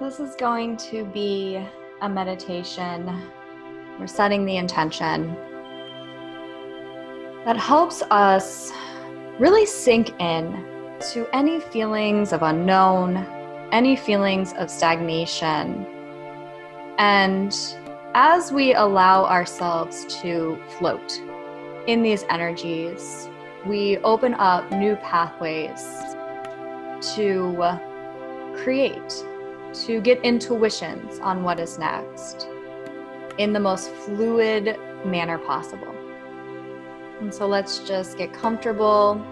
This is going to be a meditation. We're setting the intention that helps us really sink in to any feelings of unknown, any feelings of stagnation. And as we allow ourselves to float in these energies, we open up new pathways to create, to get intuitions on what is next in the most fluid manner possible. And so let's just get comfortable.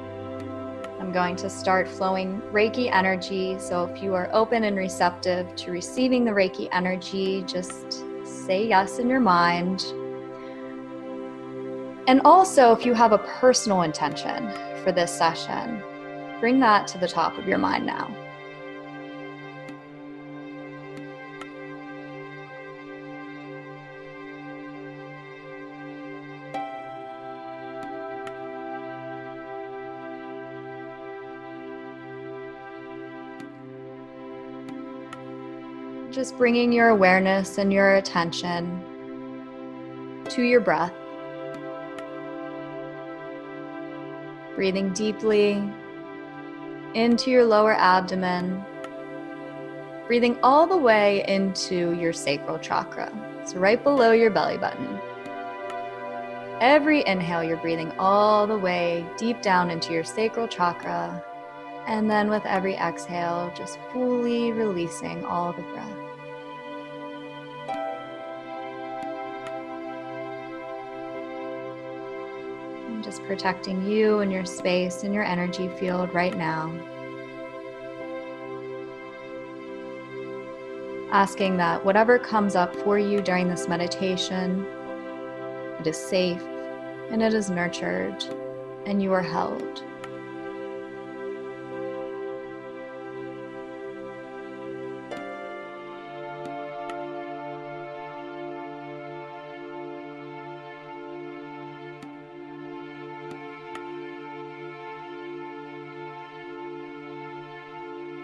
I'm going to start flowing Reiki energy. So if you are open and receptive to receiving the Reiki energy, just say yes in your mind. And also, if you have a personal intention for this session, bring that to the top of your mind now. Just bringing your awareness and your attention to your breath. Breathing deeply into your lower abdomen. Breathing all the way into your sacral chakra. So right below your belly button. Every inhale, you're breathing all the way deep down into your sacral chakra. And then with every exhale, just fully releasing all the breath. And just protecting you and your space and your energy field right now. Asking that whatever comes up for you during this meditation, it is safe and it is nurtured and you are held.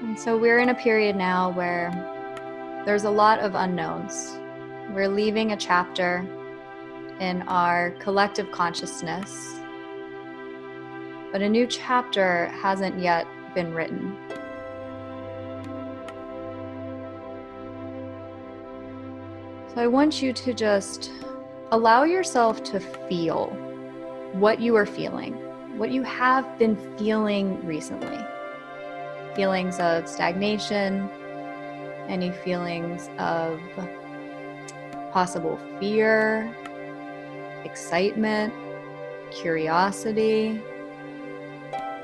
And so we're in a period now where there's a lot of unknowns. We're leaving a chapter in our collective consciousness, but a new chapter hasn't yet been written. So I want you to just allow yourself to feel what you are feeling, what you have been feeling recently. Feelings of stagnation, any feelings of possible fear, excitement, curiosity.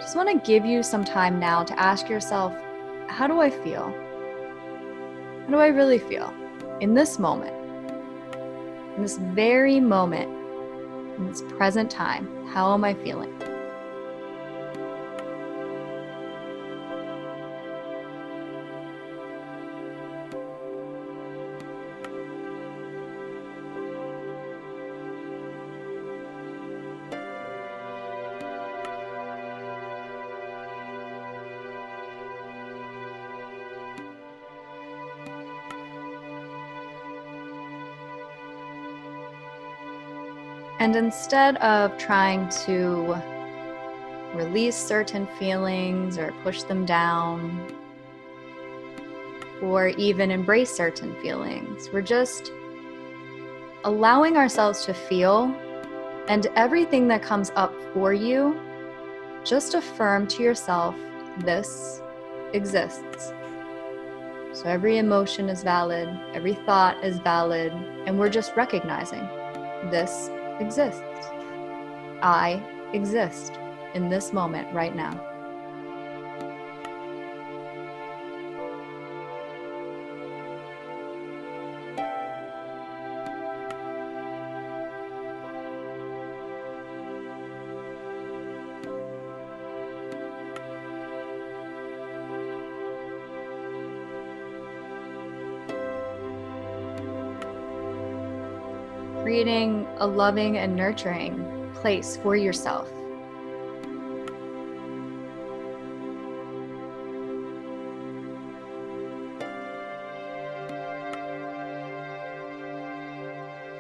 Just want to give you some time now to ask yourself, how do I feel? How do I really feel in this moment? In this very moment, in this present time, how am I feeling? And instead of trying to release certain feelings or push them down, or even embrace certain feelings, we're just allowing ourselves to feel, and everything that comes up for you, just affirm to yourself, this exists. So every emotion is valid, every thought is valid, and we're just recognizing this exists. I exist in this moment right now. Creating a loving and nurturing place for yourself.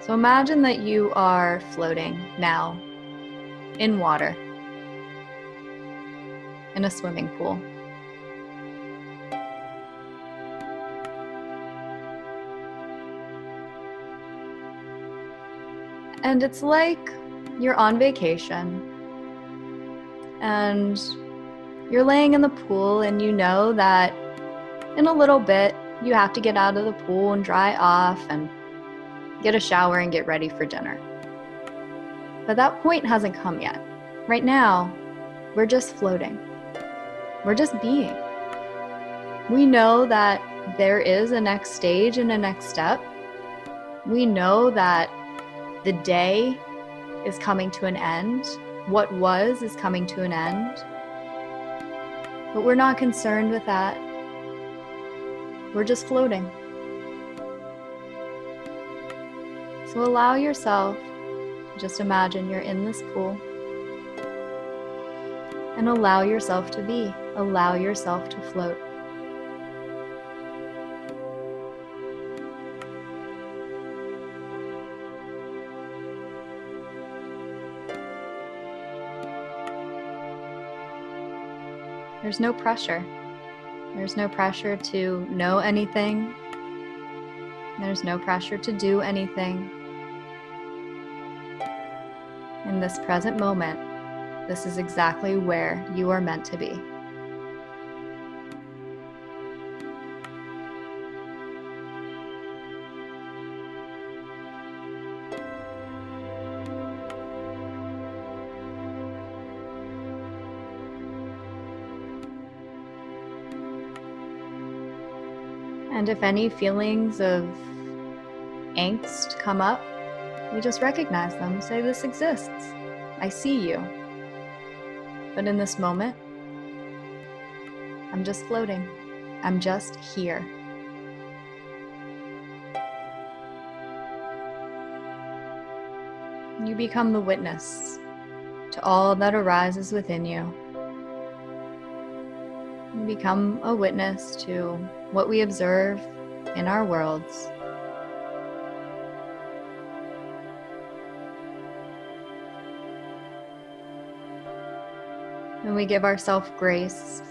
So imagine that you are floating now in water, in a swimming pool. And it's like you're on vacation and you're laying in the pool, and you know that in a little bit you have to get out of the pool and dry off and get a shower and get ready for dinner. But that point hasn't come yet. Right now, we're just floating. We're just being. We know that there is a next stage and a next step. We know that the day is coming to an end. What was is coming to an end. But we're not concerned with that. We're just floating. So allow yourself to just imagine you're in this pool, and allow yourself to be. Allow yourself to float. There's no pressure. There's no pressure to know anything. There's no pressure to do anything. In this present moment, this is exactly where you are meant to be. And if any feelings of angst come up, we just recognize them, say, this exists. I see you. But in this moment, I'm just floating. I'm just here. You become the witness to all that arises within you. You become a witness to what we observe in our worlds. And we give ourselves grace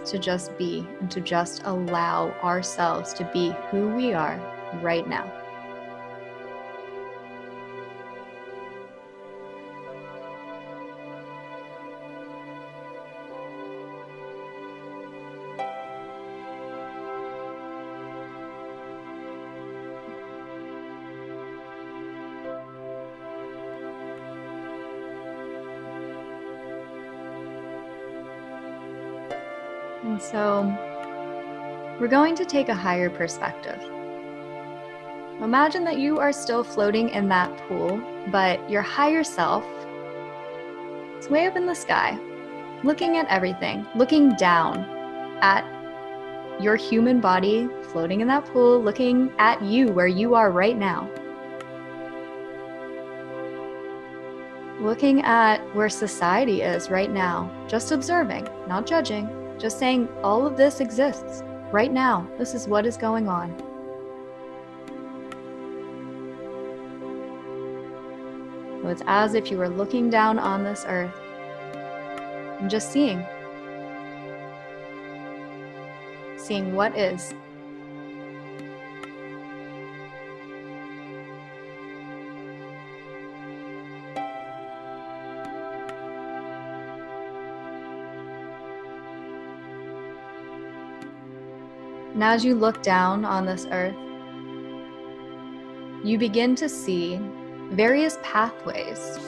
to just be and to just allow ourselves to be who we are right now. And so we're going to take a higher perspective. Imagine that you are still floating in that pool, but your higher self is way up in the sky, looking at everything, looking down at your human body floating in that pool, looking at you where you are right now. Looking at where society is right now, just observing, not judging. Just saying, all of this exists right now. This is what is going on. So it's as if you were looking down on this earth and just seeing what is. And as you look down on this earth, you begin to see various pathways.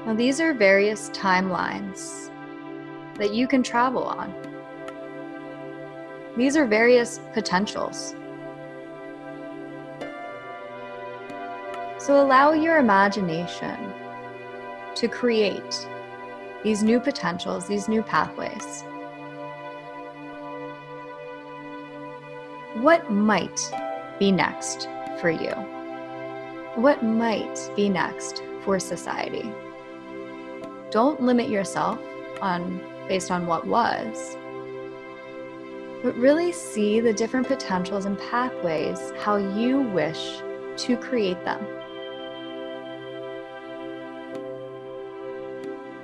Now, these are various timelines that you can travel on. These are various potentials. So allow your imagination to create these new potentials, these new pathways. What might be next for you? What might be next for society? Don't limit yourself based on what was. but really see the different potentials and pathways, how you wish to create them.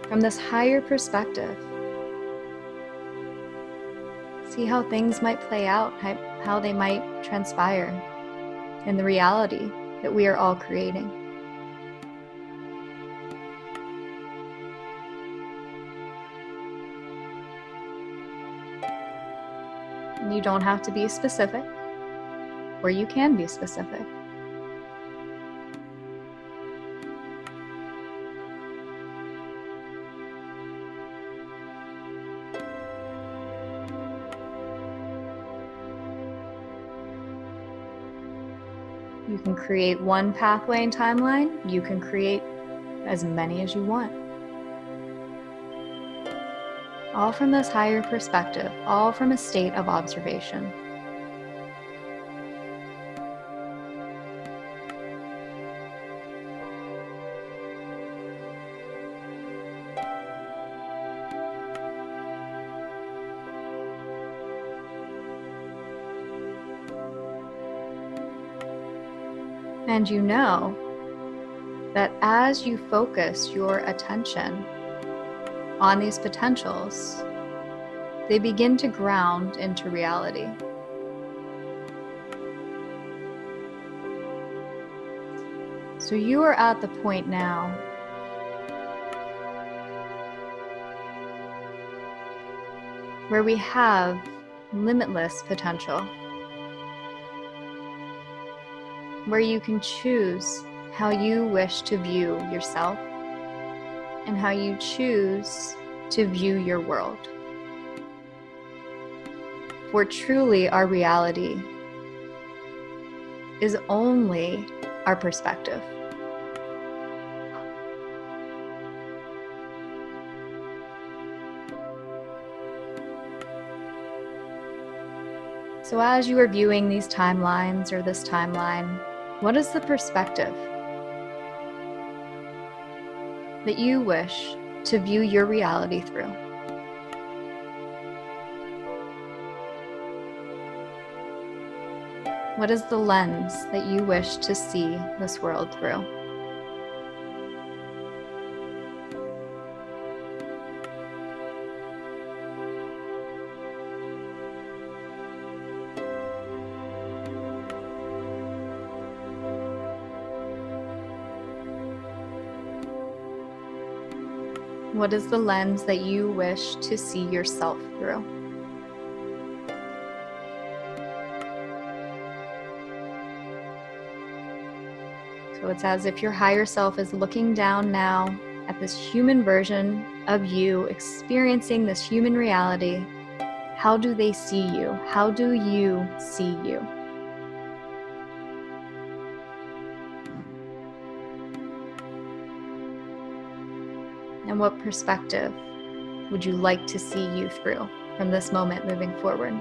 From this higher perspective, see how things might play out, how they might transpire in the reality that we are all creating. And you don't have to be specific, or you can be specific. You can create one pathway and timeline. You can create as many as you want. All from this higher perspective, all from a state of observation. And you know that as you focus your attention on these potentials, they begin to ground into reality. So you are at the point now where we have limitless potential, where you can choose how you wish to view yourself and how you choose to view your world. For truly our reality is only our perspective. So as you are viewing these timelines or this timeline, what is the perspective that you wish to view your reality through? What is the lens that you wish to see this world through? What is the lens that you wish to see yourself through? So it's as if your higher self is looking down now at this human version of you, experiencing this human reality. How do they see you? How do you see you? And what perspective would you like to see you through from this moment moving forward?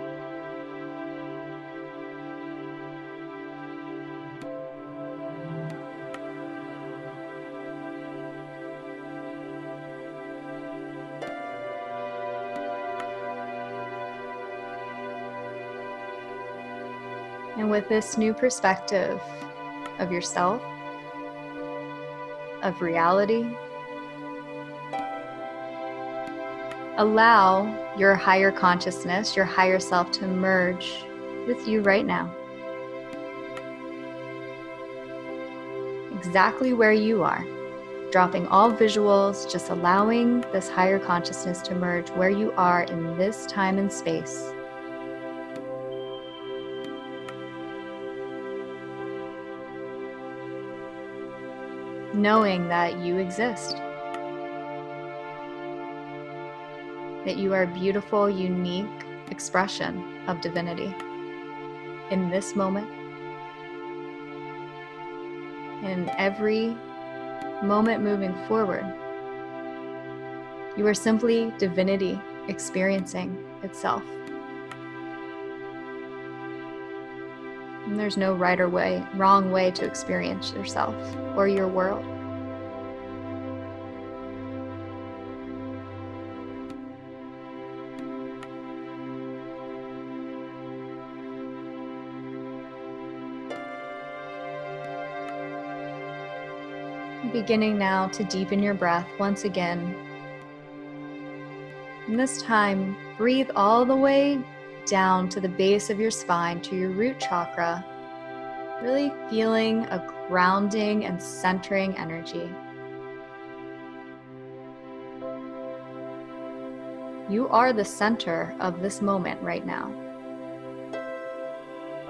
And with this new perspective of yourself, of reality, allow your higher consciousness, your higher self to merge with you right now. Exactly where you are, dropping all visuals, just allowing this higher consciousness to merge where you are in this time and space. Knowing that you exist, that you are a beautiful, unique expression of divinity in this moment, in every moment moving forward. You are simply divinity experiencing itself. And there's no right or wrong way to experience yourself or your world. Beginning now to deepen your breath once again. And this time, breathe all the way down to the base of your spine, to your root chakra, really feeling a grounding and centering energy. You are the center of this moment right now.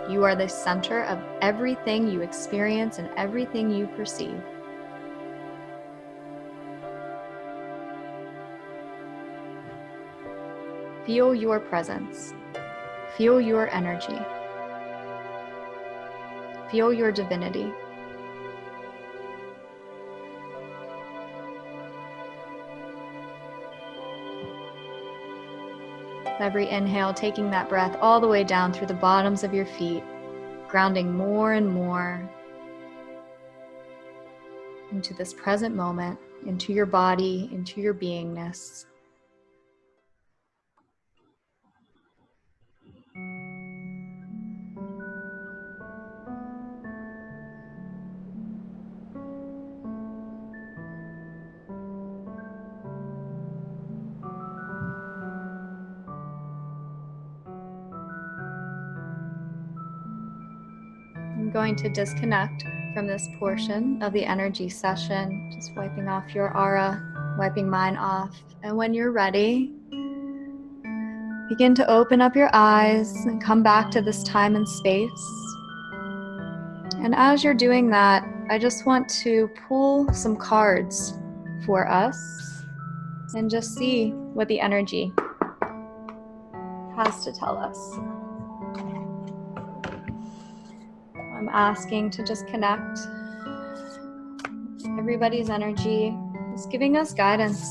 You are the center of everything you experience and everything you perceive. Feel your presence. Feel your energy. Feel your divinity. Every inhale, taking that breath all the way down through the bottoms of your feet, grounding more and more into this present moment, into your body, into your beingness. I'm going to disconnect from this portion of the energy session, just wiping off your aura, wiping mine off. And when you're ready, begin to open up your eyes and come back to this time and space. And as you're doing that, I just want to pull some cards for us and just see what the energy has to tell us. I'm asking to just connect. Everybody's energy is giving us guidance.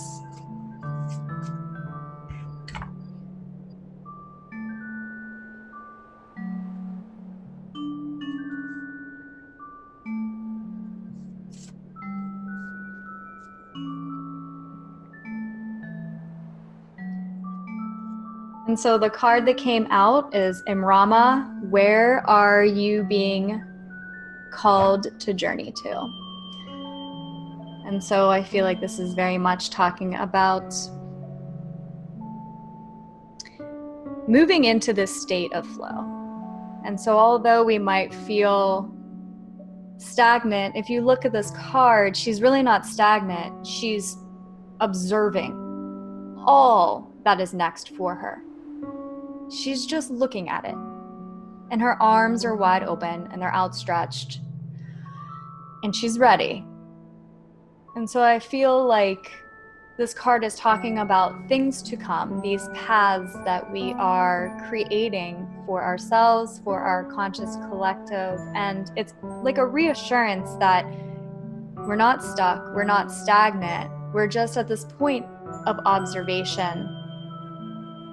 And so the card that came out is Imrama, where are you being called to journey to? And so I feel like this is very much talking about moving into this state of flow. And so although we might feel stagnant, if you look at this card, she's really not stagnant. She's observing all that is next for her. She's just looking at it. And her arms are wide open and they're outstretched. And she's ready. And so I feel like this card is talking about things to come, these paths that we are creating for ourselves, for our conscious collective. And it's like a reassurance that we're not stuck, we're not stagnant. We're just at this point of observation,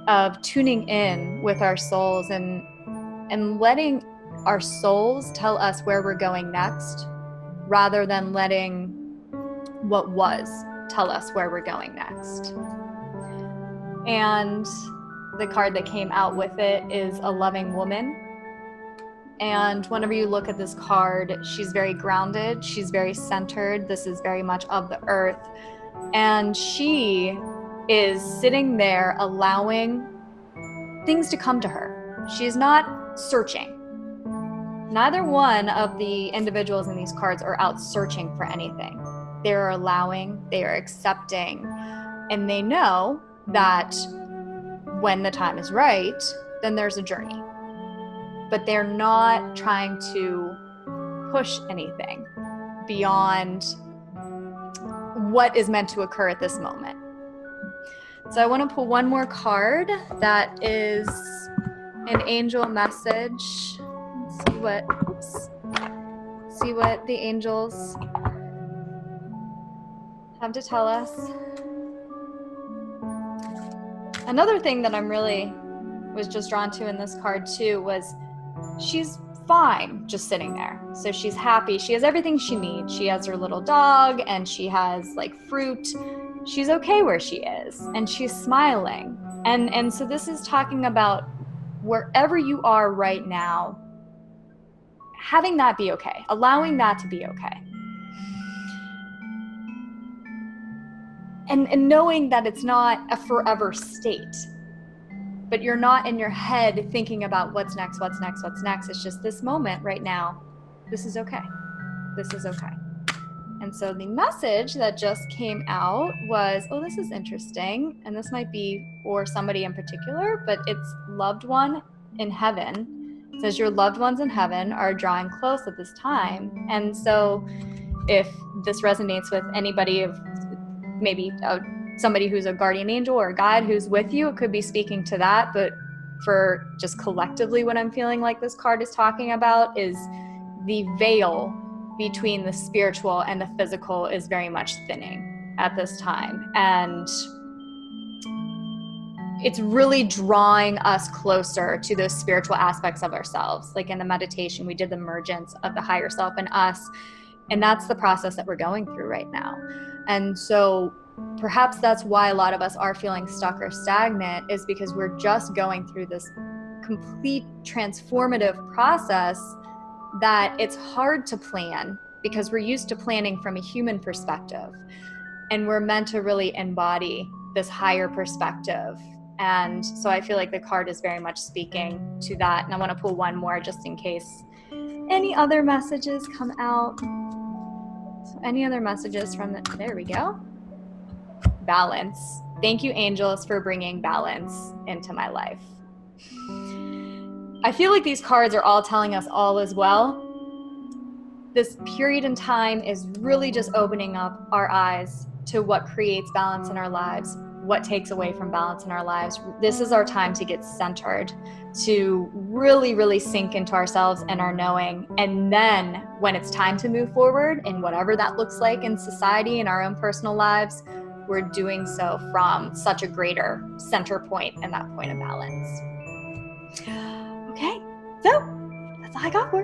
of tuning in with our souls and letting our souls tell us where we're going next, rather than letting what was tell us where we're going next. And the card that came out with it is a loving woman. And whenever you look at this card, she's very grounded, she's very centered. This is very much of the earth. And she is sitting there allowing things to come to her. She's not searching. Neither one of the individuals in these cards are out searching for anything. They're allowing, they are accepting, and they know that when the time is right, then there's a journey. But they're not trying to push anything beyond what is meant to occur at this moment. So I want to pull one more card that is an angel message. Let's see what the angels have to tell us. Another thing that I'm really was just drawn to in this card too was she's fine just sitting there. So she's happy. She has everything she needs. She has her little dog and she has like fruit. She's okay where she is and she's smiling. And so this is talking about wherever you are right now, having that be okay, allowing that to be okay. and knowing that it's not a forever state, but you're not in your head thinking about what's next. It's just this moment right now. This is okay. This is okay. And so the message that just came out was, oh, this is interesting. And this might be for somebody in particular, but it's loved one in heaven. It says your loved ones in heaven are drawing close at this time. And so if this resonates with anybody of maybe somebody who's a guardian angel or a guide who's with you, it could be speaking to that. But for just collectively, what I'm feeling like this card is talking about is the veil between the spiritual and the physical is very much thinning at this time. And it's really drawing us closer to those spiritual aspects of ourselves. Like in the meditation, we did the emergence of the higher self in us. And that's the process that we're going through right now. And so perhaps that's why a lot of us are feeling stuck or stagnant, is because we're just going through this complete transformative process that it's hard to plan, because we're used to planning from a human perspective. And we're meant to really embody this higher perspective. And so I feel like the card is very much speaking to that. And I want to pull one more just in case any other messages come out. So any other messages from there we go. Balance. Thank you, angels, for bringing balance into my life. I feel like these cards are all telling us all as well. This period in time is really just opening up our eyes to what creates balance in our lives, what takes away from balance in our lives. This is our time to get centered, to really, really sink into ourselves and our knowing. And then when it's time to move forward in whatever that looks like in society and our own personal lives, we're doing so from such a greater center point and that point of balance. Okay, so that's all I got for